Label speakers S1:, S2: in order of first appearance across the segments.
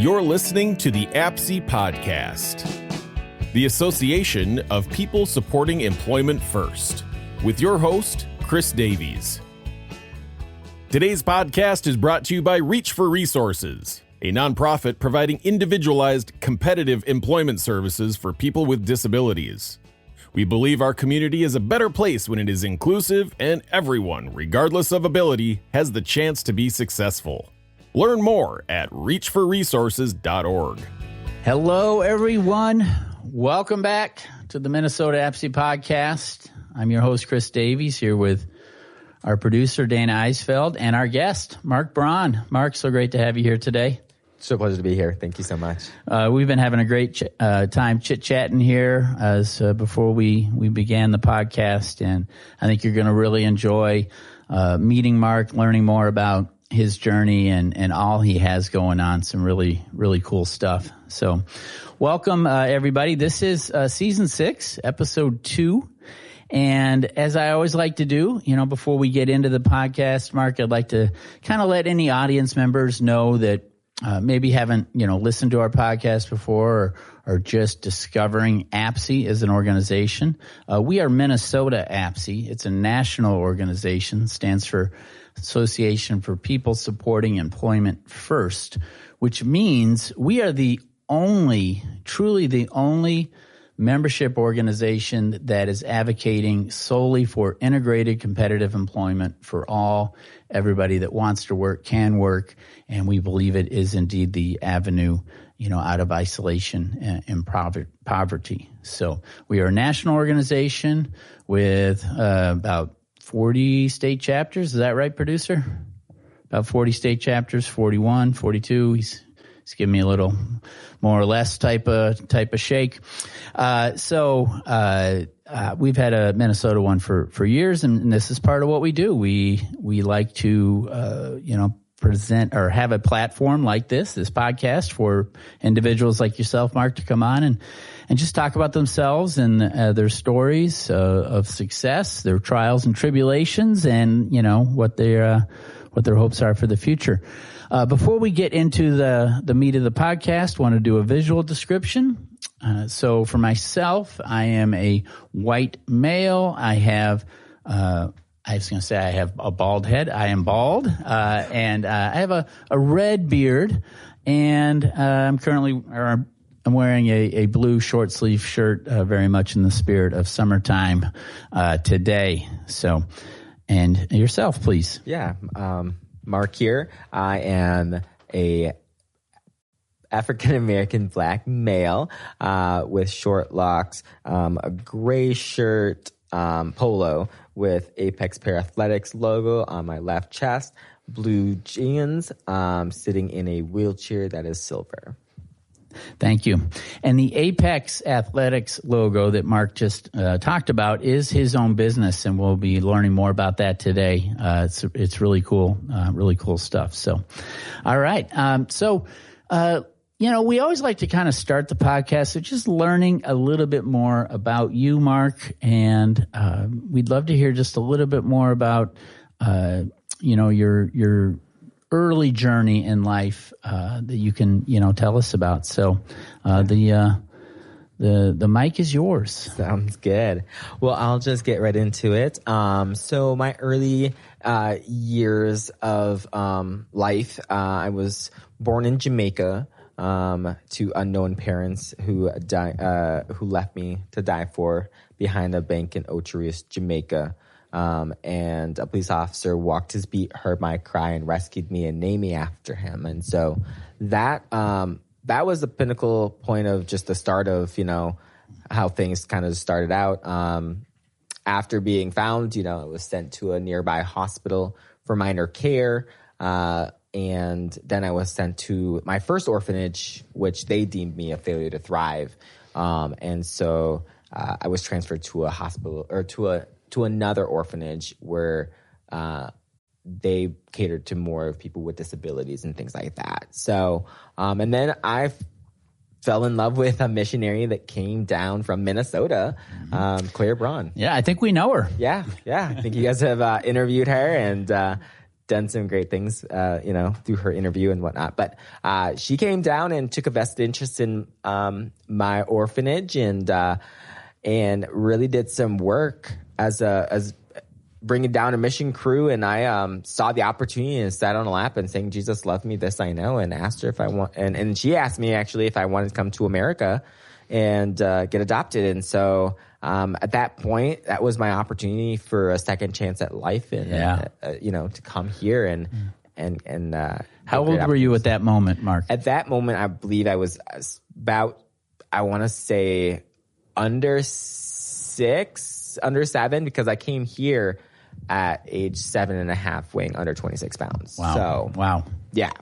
S1: You're listening to the APSE Podcast, the Association of People Supporting Employment First, with your host, Chris Davies. Today's podcast is brought to you by Reach for Resources, a nonprofit providing individualized, competitive employment services for people with disabilities. We believe our community is a better place when it is inclusive and everyone, regardless of ability, has the chance to be successful. Learn more at reachforresources.org.
S2: Hello, everyone. Welcome back to the Minnesota APSE Podcast. I'm your host, Chris Davies, here with our producer, Dana Eisfeld, and our guest, Mark Braun. Mark, so great to have you here today.
S3: It's a pleasure to be here. Thank you so much.
S2: We've been having a great time chit-chatting here as before we began the podcast, and I think you're going to really enjoy meeting Mark, learning more about his journey and all he has going on. Some really, really cool stuff. So welcome, everybody. This is Season 6, Episode 2. And as I always like to do, before we get into the podcast, Mark, I'd like to kind of let any audience members know that maybe haven't, listened to our podcast before or just discovering APSE as an organization. We are Minnesota APSE. It's a national organization, stands for Association for People Supporting Employment First, which means we are truly the only membership organization that is advocating solely for integrated competitive employment for everybody that wants to work, can work, and we believe it is indeed the avenue, out of isolation and poverty. So we are a national organization with about 40 state chapters. Is that right, producer? About 40 state chapters, 41, 42. He's giving me a little more or less type of shake. So we've had a Minnesota one for years, and this is part of what we do. We like to, present or have a platform like this podcast for individuals like yourself, Mark, to come on and just talk about themselves and their stories of success, their trials and tribulations, and what their hopes are for the future. Before we get into the meat of the podcast, I want to do a visual description. So for myself, I am a white male. I have I have a bald head. I am bald, and I have a red beard, and I'm wearing a blue short sleeve shirt, very much in the spirit of summertime today. So, and yourself, please.
S3: Yeah, Mark here. I am a African-American black male with short locks, a gray shirt, polo with Apex Parathletics logo on my left chest, blue jeans, sitting in a wheelchair that is silver.
S2: Thank you. And the Apex Athletics logo that Mark just talked about is his own business, and we'll be learning more about that today. It's really cool stuff. So, all right. We always like to kind of start the podcast, so just learning a little bit more about you, Mark, and we'd love to hear just a little bit more about, your early journey in life that you can, tell us about. So the mic is yours.
S3: Sounds good. Well, I'll just get right into it. So my early years of life, I was born in Jamaica. To unknown parents who left me to die behind a bank in Ocherous, Jamaica. And a police officer walked his beat, heard my cry, and rescued me and named me after him. And so that was the pinnacle point of just the start of, how things kind of started out. After being found, I was sent to a nearby hospital for minor care. And then I was sent to my first orphanage, which they deemed me a failure to thrive. And so I was transferred to a hospital or to another orphanage where they catered to more of people with disabilities and things like that. So, and then I fell in love with a missionary that came down from Minnesota, Claire Braun.
S2: Yeah, I think we know her.
S3: Yeah. I think you guys have interviewed her, and done some great things, through her interview and whatnot. But she came down and took a vested interest in my orphanage and really did some work as bringing down a mission crew. And I saw the opportunity and sat on a lap and saying, Jesus loved me, this I know, and asked her if I want. And she asked me actually if I wanted to come to America and get adopted. And so at that point, that was my opportunity for a second chance at life, and to come here and
S2: how old were you at that moment, Mark?
S3: At that moment, I believe I was about, I want to say, under 7, because I came here at age 7.5, weighing under 26 pounds.
S2: Wow.
S3: So,
S2: wow.
S3: Yeah.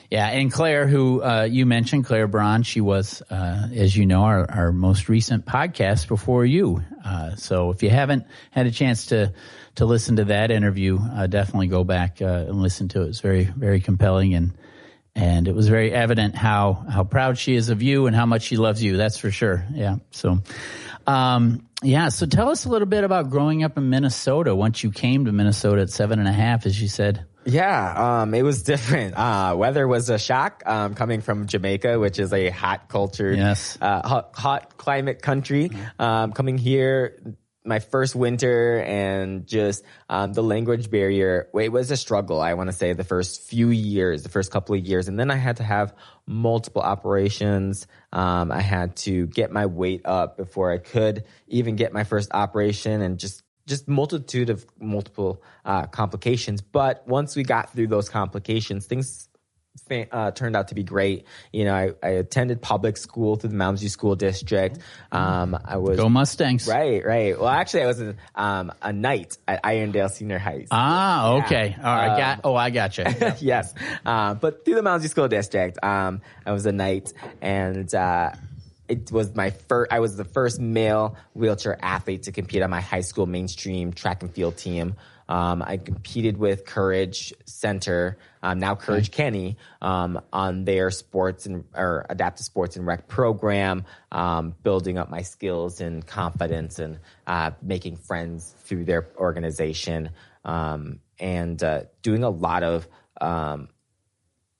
S2: Yeah, and Claire, who you mentioned, Claire Braun, she was, as you know, our most recent podcast before you. So if you haven't had a chance to listen to that interview, definitely go back and listen to it. It's very, very compelling, and it was very evident how proud she is of you and how much she loves you. That's for sure. Yeah. So, so tell us a little bit about growing up in Minnesota. Once you came to Minnesota at 7.5, as you said.
S3: Yeah, it was different. Weather was a shock, coming from Jamaica, which is a hot cultured, hot climate country. Coming here, my first winter, and just the language barrier, it was a struggle, I want to say, the first couple of years. And then I had to have multiple operations. I had to get my weight up before I could even get my first operation, and just multiple complications. But once we got through those complications, things turned out to be great. I attended public school through the Mounds View School District. I was
S2: Go Mustangs.
S3: Right. Well, actually, I was a knight at Irondale Senior High School.
S2: Ah, okay. All right. I got you.
S3: Yes. But through the Mounds View School District, I was a knight, and it was I was the first male wheelchair athlete to compete on my high school mainstream track and field team. I competed with Courage Center, now Courage Kenny, on their adaptive sports and rec program, building up my skills and confidence, and making friends through their organization, and doing a lot of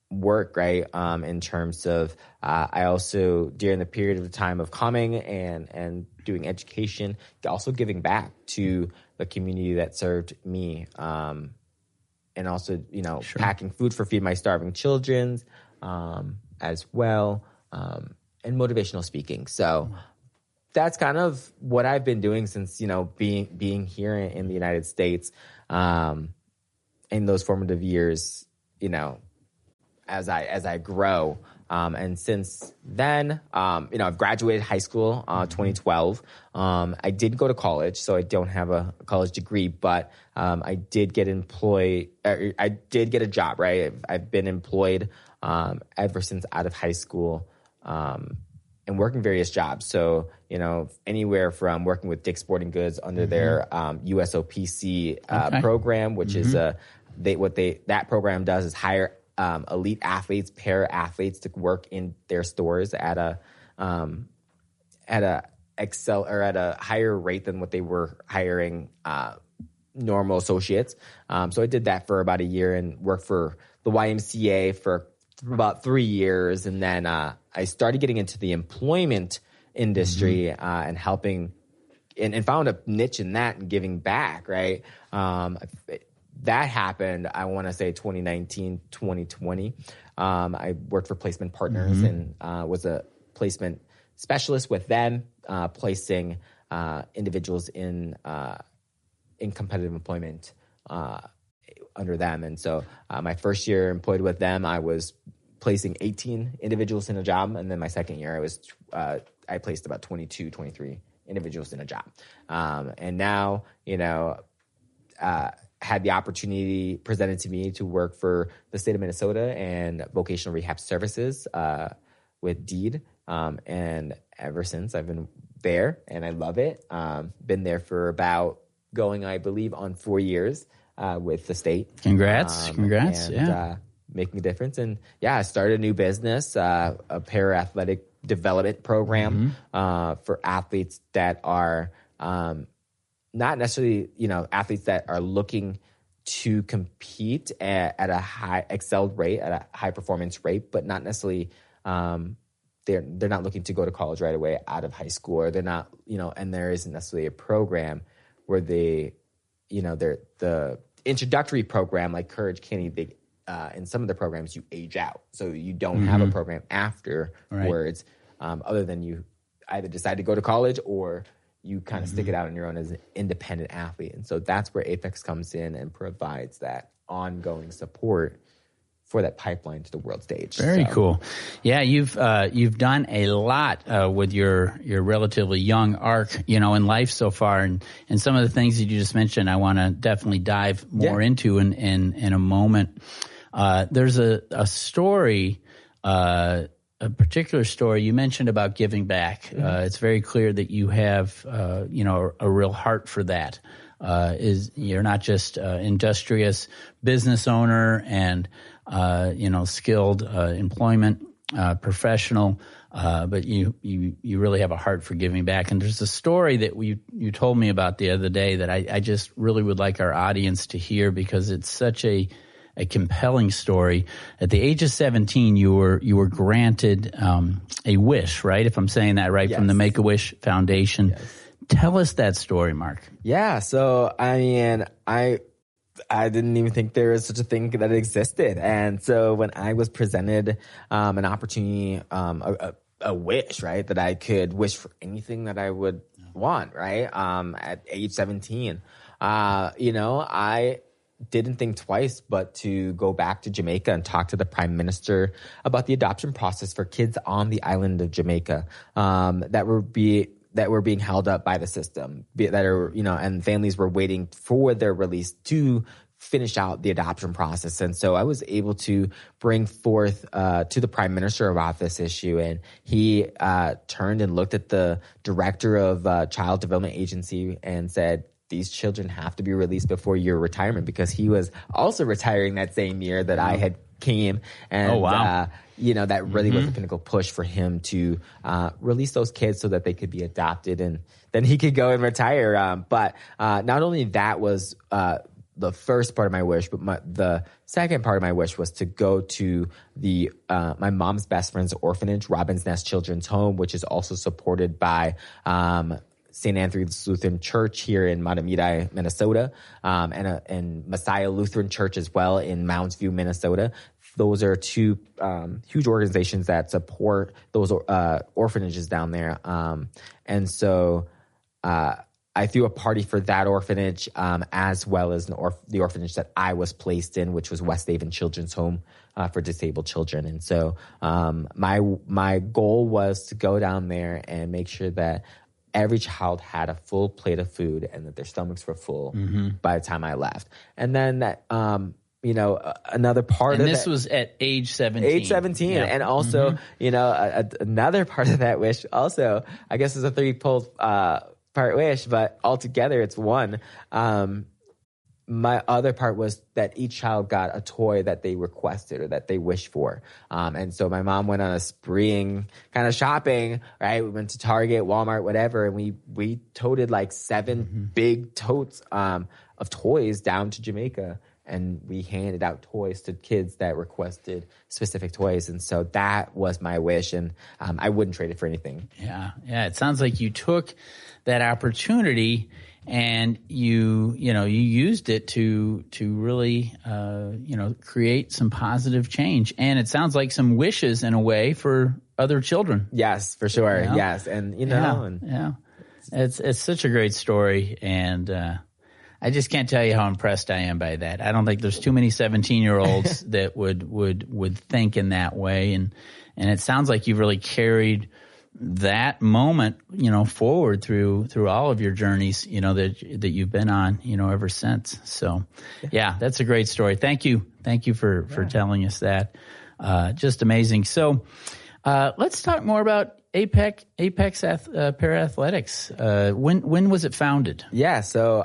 S3: work, right? In terms of, I also, during the period of time of coming and doing education, also giving back to the community that served me, and also, packing food for Feed My Starving Children, as well, and motivational speaking. So that's kind of what I've been doing since, being here in the United States, in those formative years, as I grow. And since then, I've graduated high school, 2012. I did go to college, so I don't have a college degree, but I did get employed. I did get a job, right? I've been employed ever since out of high school, and working various jobs. So, anywhere from working with Dick's Sporting Goods under their USOPC program, which is that program does is hire elite athletes, para athletes to work in their stores at a higher rate than what they were hiring normal associates. So I did that for about a year and worked for the YMCA for about 3 years, and then I started getting into the employment industry and helping, and found a niche in that and giving back. Right. That happened, I want to say 2019, 2020. I worked for Placement Partners and was a placement specialist with them, placing individuals in competitive employment under them. And so my first year employed with them, I was placing 18 individuals in a job. And then my second year, I placed about 22, 23 individuals in a job. And now, had the opportunity presented to me to work for the state of Minnesota and vocational rehab services with Deed. And ever since, I've been there, and I love it. Been there for about going, I believe, on 4 years with the state.
S2: Congrats.
S3: And, making a difference. And I started a new business, a para-athletic development program for athletes that are not necessarily, athletes that are looking to compete at a high excelled rate, at a high performance rate, but not necessarily they're not looking to go to college right away out of high school, or they're not, and there isn't necessarily a program where they're the introductory program like Courage Candy. In some of the programs, you age out, so you don't have a program afterwards, other than you either decide to go to college or you kind of stick it out on your own as an independent athlete. And so that's where Apex comes in and provides that ongoing support for that pipeline to the world stage.
S2: Very cool. Yeah, you've done a lot with your relatively young arc, in life so far, and some of the things that you just mentioned, I want to definitely dive more into in a moment. There's a story. A particular story you mentioned about giving back. It's very clear that you have, a real heart for that. You're not just industrious business owner and, skilled employment professional, but you really have a heart for giving back. And there's a story that you told me about the other day that I just really would like our audience to hear, because it's such a compelling story. At the age of 17, you were granted a wish, right? If I'm saying that right, from the Make-A-Wish Foundation. Yes. Tell us that story, Mark.
S3: Yeah. So, I didn't even think there was such a thing that existed. And so when I was presented an opportunity, a wish, right, that I could wish for anything that I would want, right, at age 17, I didn't think twice but to go back to Jamaica and talk to the Prime Minister about the adoption process for kids on the island of Jamaica that were being held up by the system, and families were waiting for their release to finish out the adoption process. And so I was able to bring forth to the Prime Minister about this issue, and he turned and looked at the director of Child Development Agency and said, these children have to be released before your retirement, because he was also retiring that same year that I had came. And, that really was a pinnacle push for him to release those kids so that they could be adopted, and then he could go and retire. But not only that was the first part of my wish, but the second part of my wish was to go to the my mom's best friend's orphanage, Robin's Nest Children's Home, which is also supported by St. Anthony's Lutheran Church here in Matamidi, Minnesota, and Messiah Lutheran Church as well in Mounds View, Minnesota. Those are two huge organizations that support those orphanages down there. And so I threw a party for that orphanage as well as the orphanage that I was placed in, which was West Haven Children's Home for disabled children. And so my goal was to go down there and make sure that every child had a full plate of food and that their stomachs were full by the time I left. And then that, another part of
S2: this was at age 17.
S3: Age 17. Yeah. And also, another part of that wish also, I guess, is a three-fold part wish, but altogether it's one. My other part was that each child got a toy that they requested or that they wished for. And so my mom went on a spreeing kind of shopping, right? We went to Target, Walmart, whatever, and we toted like 7 big totes of toys down to Jamaica. And we handed out toys to kids that requested specific toys. And so that was my wish, and I wouldn't trade it for anything.
S2: Yeah. It sounds like you took that opportunity and you used it to really, create some positive change. And it sounds like some wishes in a way for other children.
S3: Yes, for sure. Yes. And,
S2: it's such a great story. And, I just can't tell you how impressed I am by that. I don't think there's too many 17-year-olds that would think in that way. And it sounds like you've really carried that moment, forward through all of your journeys, that you've been on, ever since. So, that's a great story. Thank you for telling us that. Just amazing. So, let's talk more about Apex Para-Athletics. When was it founded?
S3: Yeah. So,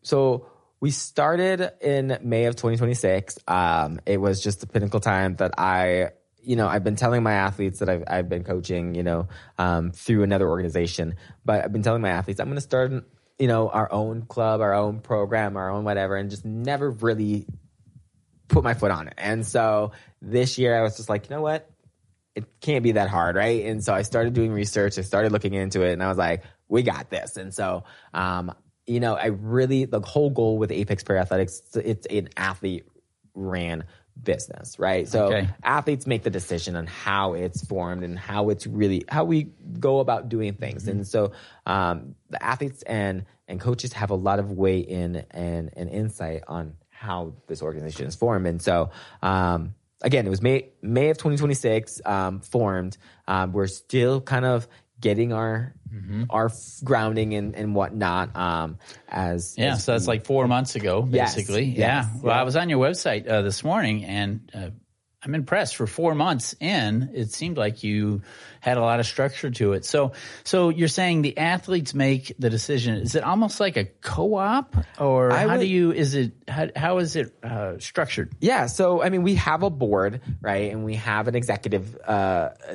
S3: so we started in May of 2026. It was just the pinnacle time that I've been telling my athletes that I've been coaching, through another organization, but I've been telling my athletes I'm going to start our own club, our own program, our own whatever, and just never really put my foot on it. And so this year I was just like, you know what? It can't be that hard, right? And so I started doing research. I started looking into it, and I was like, we got this. And so, the whole goal with Apex Para Athletics, it's an athlete-ran business, right? So athletes make the decision on how it's formed and how we go about doing things. Mm-hmm. And so the athletes and coaches have a lot of weight in and insight on how this organization is formed. And so, again, it was May of 2026 formed. We're still kind of getting our grounding and whatnot. So
S2: that's like 4 months ago, basically.
S3: Yes.
S2: Well, I was on your website this morning, and I'm impressed. For 4 months in, it seemed like you had a lot of structure to it. So you're saying the athletes make the decision. Is it almost like a co-op, or how is it structured?
S3: Yeah. So, I mean, we have a board, right? And we have an executive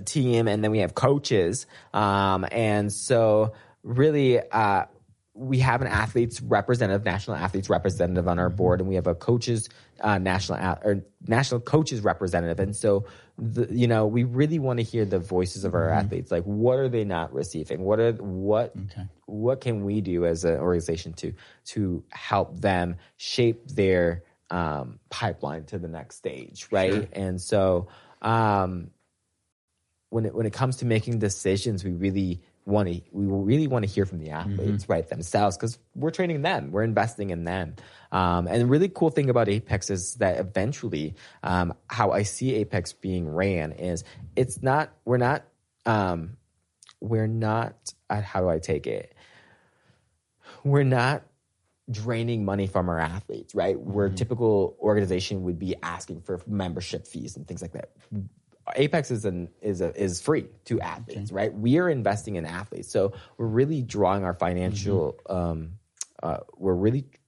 S3: team, and then we have coaches. And so really, we have an national athletes representative on our board, and we have a coaches national coaches representative. And so, we really want to hear the voices of our athletes. Like, what are they not receiving? What can we do as an organization to help them shape their pipeline to the next stage, right? Sure. And so, when it comes to making decisions, we really want to hear from the athletes, right, themselves, because we're training them, we're investing in them. And the really cool thing about Apex is that eventually, how I see Apex being ran is we're not, how do I take it? We're not draining money from our athletes, right? Where a typical organization would be asking for membership fees and things like that. Apex is free to athletes, right? We are investing in athletes, so we're really drawing our financial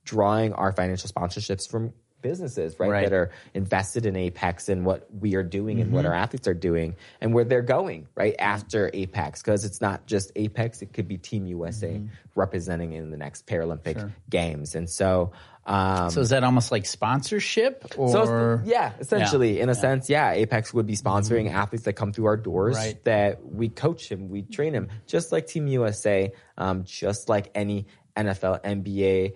S3: sponsorships from businesses, right? That are invested in Apex and what we are doing and what our athletes are doing and where they're going, right, after Apex. Because it's not just Apex, it could be Team USA representing in the next Paralympic Games. And so
S2: is that almost like sponsorship? Or
S3: essentially, in a sense, Apex would be sponsoring athletes that come through our doors, that we coach him, we train him, just like Team USA, just like any NFL, NBA,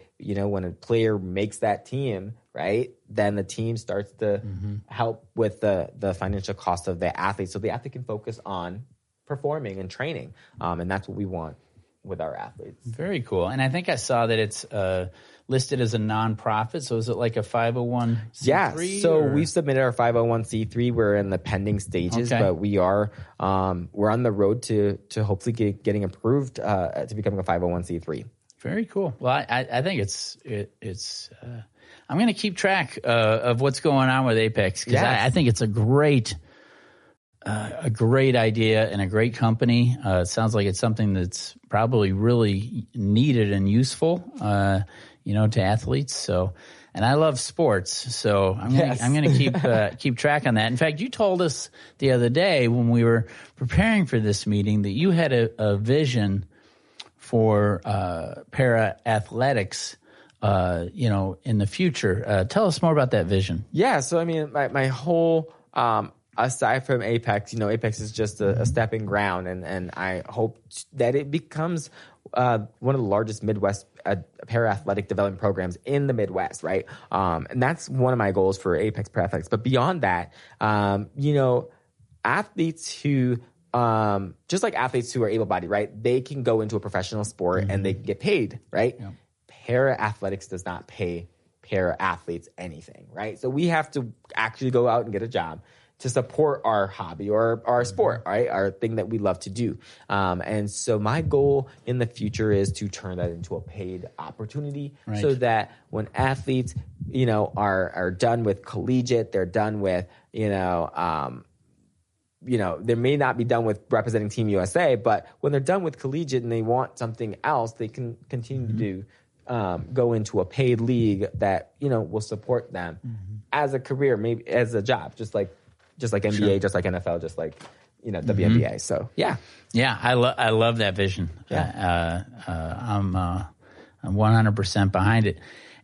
S3: when a player makes that team, right, then the team starts to help with the financial cost of the athlete, so the athlete can focus on performing and training. And that's what we want with our athletes.
S2: Very cool. And I think I saw that it's listed as a nonprofit. So is it like a 501c3?
S3: Yeah. So we've submitted our 501c3. We're in the pending stages, but we are we're on the road to hopefully getting approved to becoming a 501c3.
S2: Very cool. Well, I think it's I'm going to keep track of what's going on with Apex, because I think it's a great idea and a great company. It sounds like it's something that's probably really needed and useful, to athletes. So, and I love sports, so I'm going to keep track on that. In fact, you told us the other day when we were preparing for this meeting that you had a vision for para athletics, in the future. Tell us more about that vision.
S3: Yeah. So, I mean, my whole, aside from Apex, Apex is just a stepping ground, and I hope that it becomes one of the largest Midwest para athletic development programs in the Midwest, right? And that's one of my goals for Apex Para Athletics. But beyond that, athletes who just like athletes who are able-bodied, right? They can go into a professional sport and they can get paid, right? Yeah. Para athletics does not pay para athletes anything, right? So we have to actually go out and get a job to support our hobby or our sport, right? Our thing that we love to do. And so my goal in the future is to turn that into a paid opportunity, so that when athletes, are done with collegiate, they're done with, they may not be done with representing Team USA, but when they're done with collegiate and they want something else, they can continue to do, go into a paid league that, will support them as a career, maybe as a job, just like NBA, just like NFL, just like, WNBA. So, yeah.
S2: Yeah, I love that vision.
S3: Yeah.
S2: I'm 100% behind it.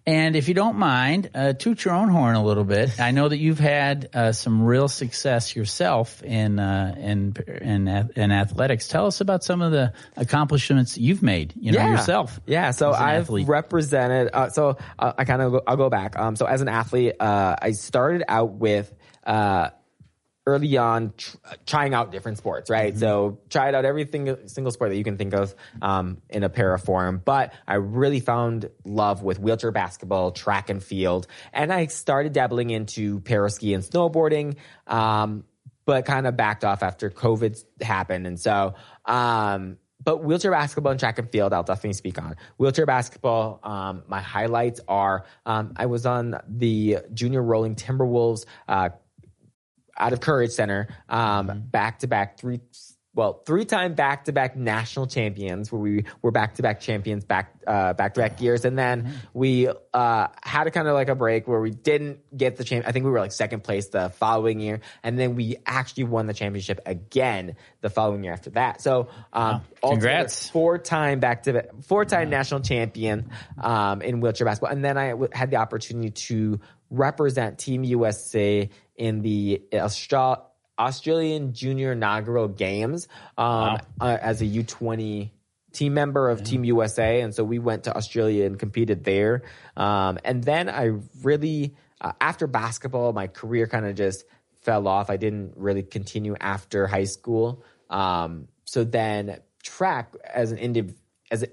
S2: And if you don't mind, toot your own horn a little bit. I know that you've had some real success yourself in athletics. Tell us about some of the accomplishments you've made, yourself.
S3: Yeah. So I've represented. I'll go back. So as an athlete, I started out with early on trying out different sports, right? Mm-hmm. So tried out every single sport that you can think of in a para form. But I really found love with wheelchair basketball, track and field. And I started dabbling into para ski and snowboarding, but kind of backed off after COVID happened. And so, but wheelchair basketball and track and field, I'll definitely speak on. Wheelchair basketball, my highlights are I was on the Junior Rolling Timberwolves out of Courage Center, back-to-back three-time back-to-back national champions, where we were back-to-back champions back-to-back years. And then we had a kind of like a break where we didn't get the champion. I think we were like second place the following year. And then we actually won the championship again the following year after that. So,
S2: congrats.
S3: Four-time national champion in wheelchair basketball. And then I had the opportunity to represent Team USA in the Australian Junior Inaugural Games as a U20 team member of Team USA. And so we went to Australia and competed there. And then I really, after basketball, my career kind of just fell off. I didn't really continue after high school. So then track as an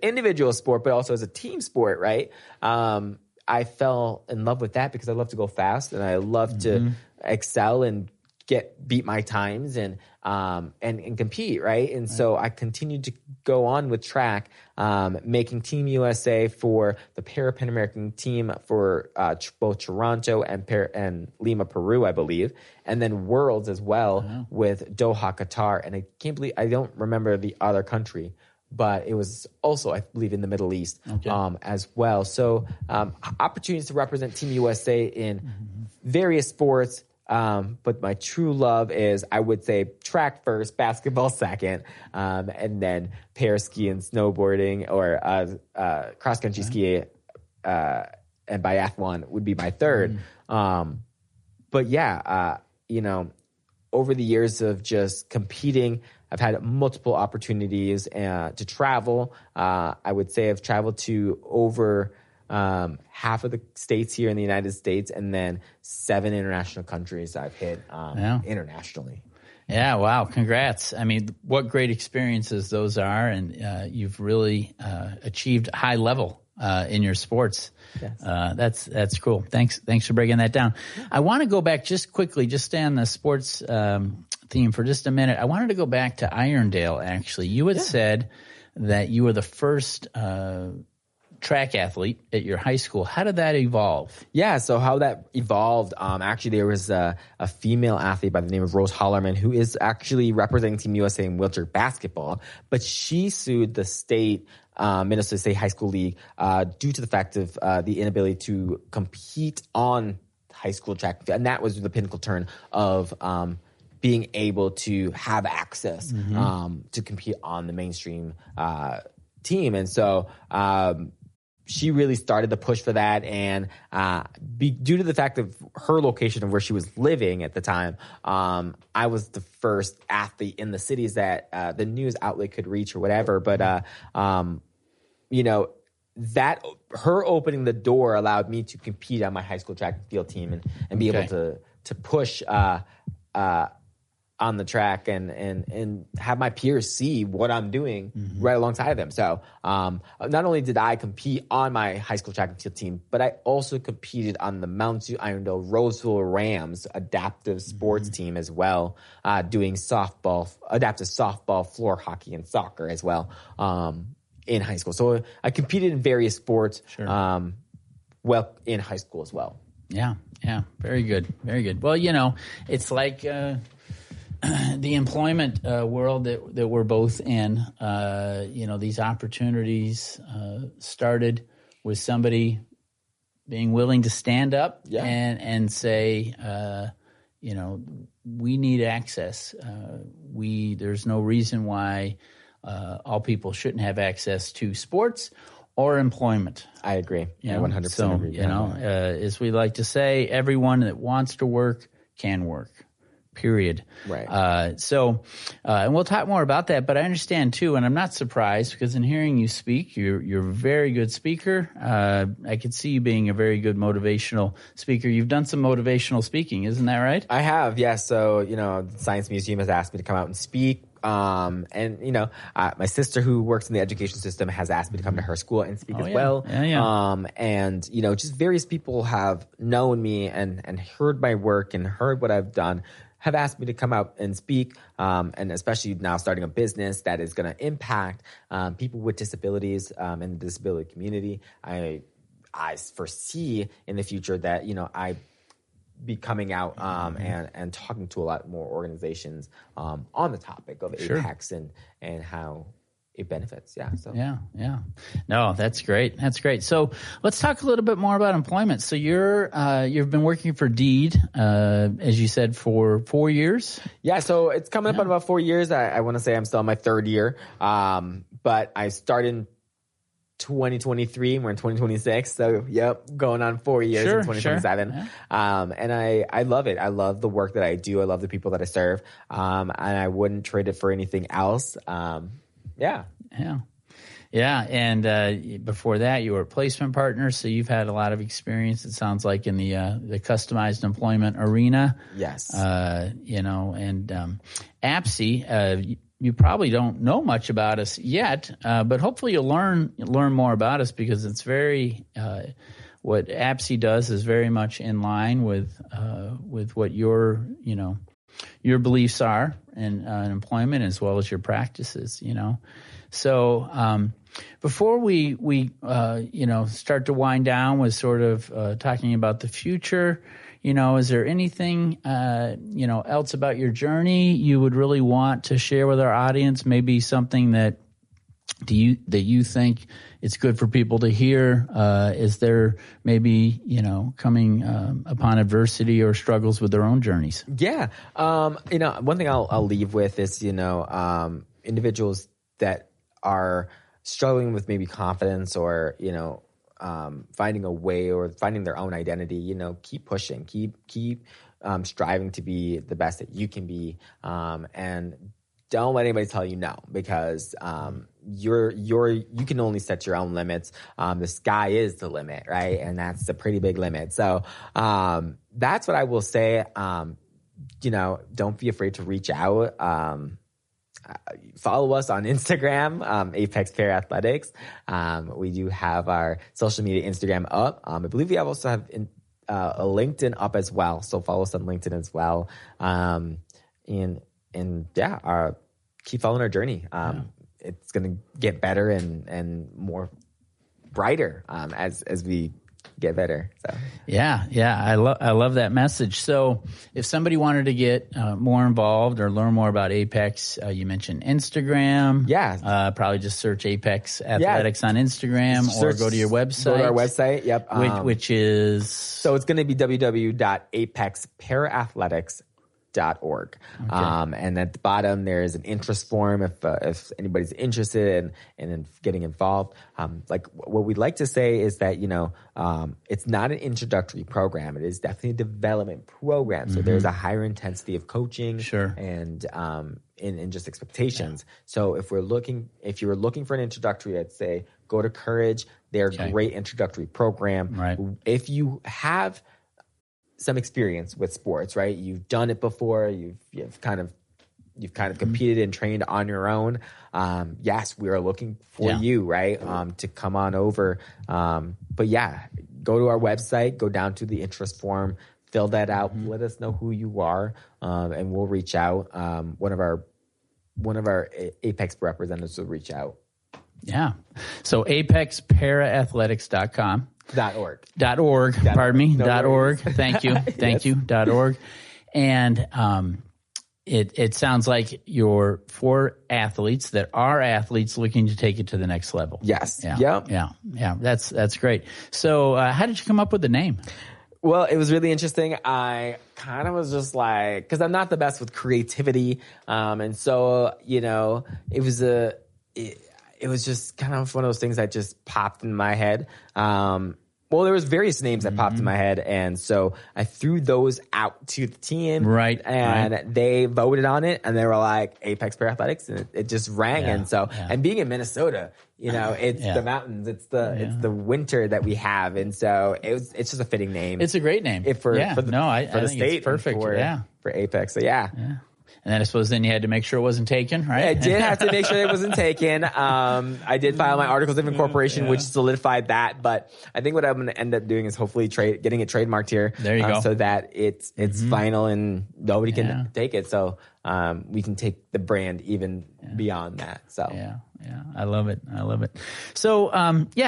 S3: individual sport, but also as a team sport, right? I fell in love with that because I love to go fast and I love to excel and beat my times and compete, right? And so I continued to go on with track, making Team USA for the Pan American team for both Toronto and Lima, Peru, I believe, and then Worlds as well with Doha, Qatar. And I can't believe I don't remember the other country, but it was also, I believe, in the Middle East as well. So opportunities to represent Team USA in various sports. But my true love is, I would say, track first, basketball second, and then para ski and snowboarding or cross-country ski and biathlon would be my third. But yeah, over the years of just competing, I've had multiple opportunities to travel. I would say I've traveled to over half of the states here in the United States, and then 7 international countries I've hit internationally.
S2: Yeah, wow, congrats. I mean, what great experiences those are, and you've really achieved high level in your sports. Yes. That's cool. Thanks for breaking that down. I want to go back just quickly, just stay on the sports theme for just a minute. I wanted to go back to Irondale, actually. You had said that you were the first track athlete at your high school. How did that evolve?
S3: Yeah, so how that evolved, actually there was a female athlete by the name of Rose Hollerman who is actually representing Team USA in wheelchair basketball, but she sued the state Minnesota State High School League due to the fact of the inability to compete on high school track. And that was the pinnacle turn of being able to have access to compete on the mainstream team. And so she really started the push for that, and due to the fact of her location of where she was living at the time, I was the first athlete in the cities that the news outlet could reach or whatever. But that her opening the door allowed me to compete on my high school track and field team and be able to push on the track and have my peers see what I'm doing right alongside them. So not only did I compete on my high school track and field team, but I also competed on the Mountain View Irondale Roseville Rams adaptive sports team as well, doing adaptive softball, floor hockey, and soccer as well in high school. So I competed in various sports in high school as well.
S2: Yeah, very good, very good. Well, it's like the employment world that we're both in, these opportunities started with somebody being willing to stand up and say, we need access. There's no reason why all people shouldn't have access to sports or employment.
S3: I agree.
S2: You
S3: I
S2: know?
S3: 100%
S2: so,
S3: agree.
S2: You know, as we like to say, everyone that wants to work can work. Period.
S3: Right.
S2: And we'll talk more about that, but I understand too, and I'm not surprised because in hearing you speak, you're a very good speaker. I could see you being a very good motivational speaker. You've done some motivational speaking, isn't that right?
S3: I have, yes. So, you know, the Science Museum has asked me to come out and speak. And you know, my sister who works in the education system has asked me to come to her school and speak as well.
S2: Yeah.
S3: And you know, just various people have known me and heard my work and heard what I've done, have asked me to come out and speak, and especially now starting a business that is going to impact people with disabilities in the disability community. I foresee in the future that, you know, I be coming out and talking to a lot more organizations on the topic of APEX and how it benefits. Yeah. So
S2: Yeah. No, that's great. So let's talk a little bit more about employment. So you've been working for Deed, as you said, for 4 years.
S3: Yeah. So it's coming up on about 4 years. I want to say I'm still in my third year. But I started in 2023, we're in 2026. So going on 4 years in 2027.
S2: Yeah.
S3: And I love it. I love the work that I do. I love the people that I serve. And I wouldn't trade it for anything else. Yeah.
S2: And before that, you were a placement partner, so you've had a lot of experience. It sounds like in the customized employment arena.
S3: Yes.
S2: You know, and APSE. You probably don't know much about us yet, but hopefully you'll learn more about us because it's very what APSE does is very much in line with what your beliefs are in employment as well as your practices. You know, so before we start to wind down with sort of talking about the future. You know, is there anything, else about your journey you would really want to share with our audience? Maybe something that you think it's good for people to hear? Is there maybe, coming upon adversity or struggles with their own journeys?
S3: Yeah. One thing I'll leave with is, individuals that are struggling with maybe confidence or, finding a way or finding their own identity, keep pushing, keep striving to be the best that you can be. And don't let anybody tell you no, because you can only set your own limits. The sky is the limit, right? And that's a pretty big limit. So that's what I will say. Don't be afraid to reach out. Follow us on Instagram, Apex Para Athletics. We do have our social media Instagram up. I believe we also have a LinkedIn up as well. So follow us on LinkedIn as well. Keep following our journey. It's going to get better and more brighter as we get better. So
S2: I love that message. So if somebody wanted to get more involved or learn more about Apex, you mentioned Instagram.
S3: Yeah.
S2: Probably just search Apex Athletics on Instagram or go to your website.
S3: Go to our website. Yep.
S2: Which is?
S3: So it's going to be www.apexparaathletics.org. Okay. And at the bottom, there's an interest form if anybody's interested in getting involved. Like what we'd like to say is that, it's not an introductory program. It is definitely a development program. So there's a higher intensity of coaching and in just expectations. Yeah. So if you're looking for an introductory, I'd say go to Courage. They're a great introductory program.
S2: Right.
S3: If you have some experience with sports, right? You've done it before. You've kind of competed and trained on your own. Yes, we are looking for you, right? To come on over. But yeah, go to our website, go down to the interest form, fill that out. Let us know who you are, and we'll reach out. One of our Apex representatives will reach out.
S2: Yeah. So apexparaathletics.com.
S3: .org.
S2: Pardon me.
S3: No
S2: .org. Thank you. Thank you. .org. And it sounds like you're for athletes that are athletes looking to take it to the next level.
S3: Yes.
S2: Yeah. That's great. So how did you come up with the name?
S3: Well, it was really interesting. I kind of was just like, because I'm not the best with creativity. And so, it was it was just kind of one of those things that just popped in my head. Well, there was various names that popped in my head, and so I threw those out to the team.
S2: Right.
S3: And they voted on it, and they were like, Apex Parathletics, and it just rang. And so, and being in Minnesota, you know, it's the mountains, it's the winter that we have, and so it's just a fitting name.
S2: It's a great name.
S3: For the
S2: I think
S3: state,
S2: it's perfect.
S3: For Apex. So yeah.
S2: And then I suppose then you had to make sure it wasn't taken, right?
S3: I did have to make sure it wasn't taken. I did file my articles of incorporation, which solidified that. But I think what I'm going to end up doing is hopefully getting it trademarked here.
S2: There you go.
S3: So that it's final and nobody can take it. So we can take the brand even beyond that. So
S2: yeah, I love it. So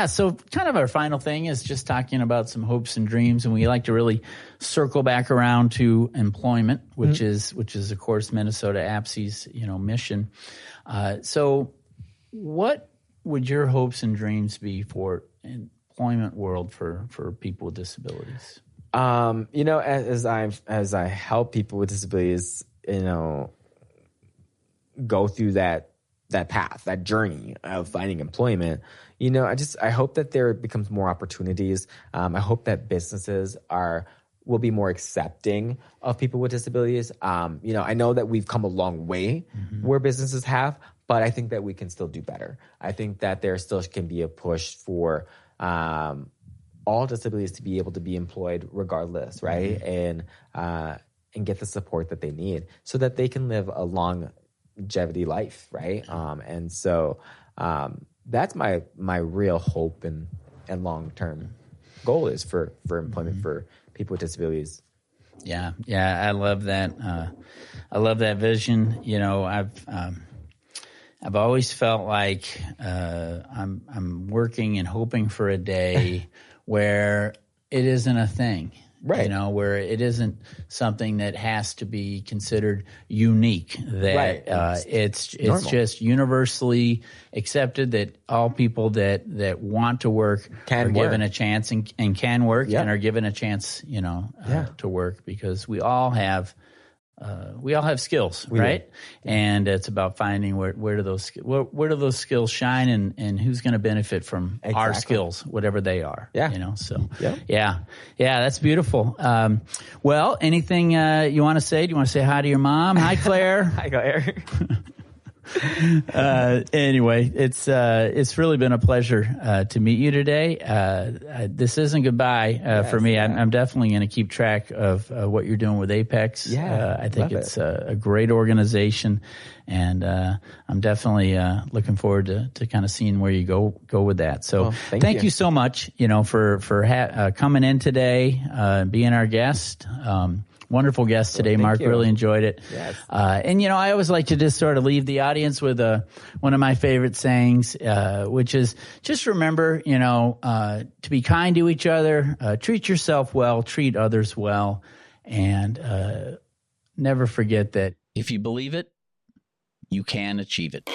S2: so kind of our final thing is just talking about some hopes and dreams, and we like to really circle back around to employment, which is of course Minnesota APSE's mission. So what would your hopes and dreams be for employment world for people with disabilities?
S3: As I help people with disabilities, go through that path, that journey of finding employment, I hope that there becomes more opportunities. I hope that businesses will be more accepting of people with disabilities. I know that we've come a long way where businesses have, but I think that we can still do better. I think that there still can be a push for all disabilities to be able to be employed regardless, right? And get the support that they need so that they can live a longevity life, right? And so that's my real hope and long-term goal is for employment for people with disabilities.
S2: Yeah, I love that. I love that vision. I've always felt like I'm working and hoping for a day where it isn't a thing. Right. Where it isn't something that has to be considered unique, that it's just universally accepted that all people that want to work are given a chance and can work and are given a chance, to work, because we all have skills, right? And it's about finding where do those skills shine and who's going to benefit from our skills, whatever they are. That's beautiful. Well, anything you want to say? Do you want to say hi to your mom? Hi, Claire.
S3: Hi, Claire.
S2: Anyway, it's really been a pleasure to meet you today. This isn't goodbye for me. I'm definitely going to keep track of what you're doing with Apex. I think it's a great organization, and I'm definitely looking forward to kind of seeing where you go with that. So thank you so much, for coming in today, being our guest. Wonderful guest today, Mark. Really enjoyed it.
S3: Yes.
S2: And I always like to just sort of leave the audience with one of my favorite sayings, which is just remember, to be kind to each other, treat yourself well, treat others well, and never forget that if you believe it, you can achieve it.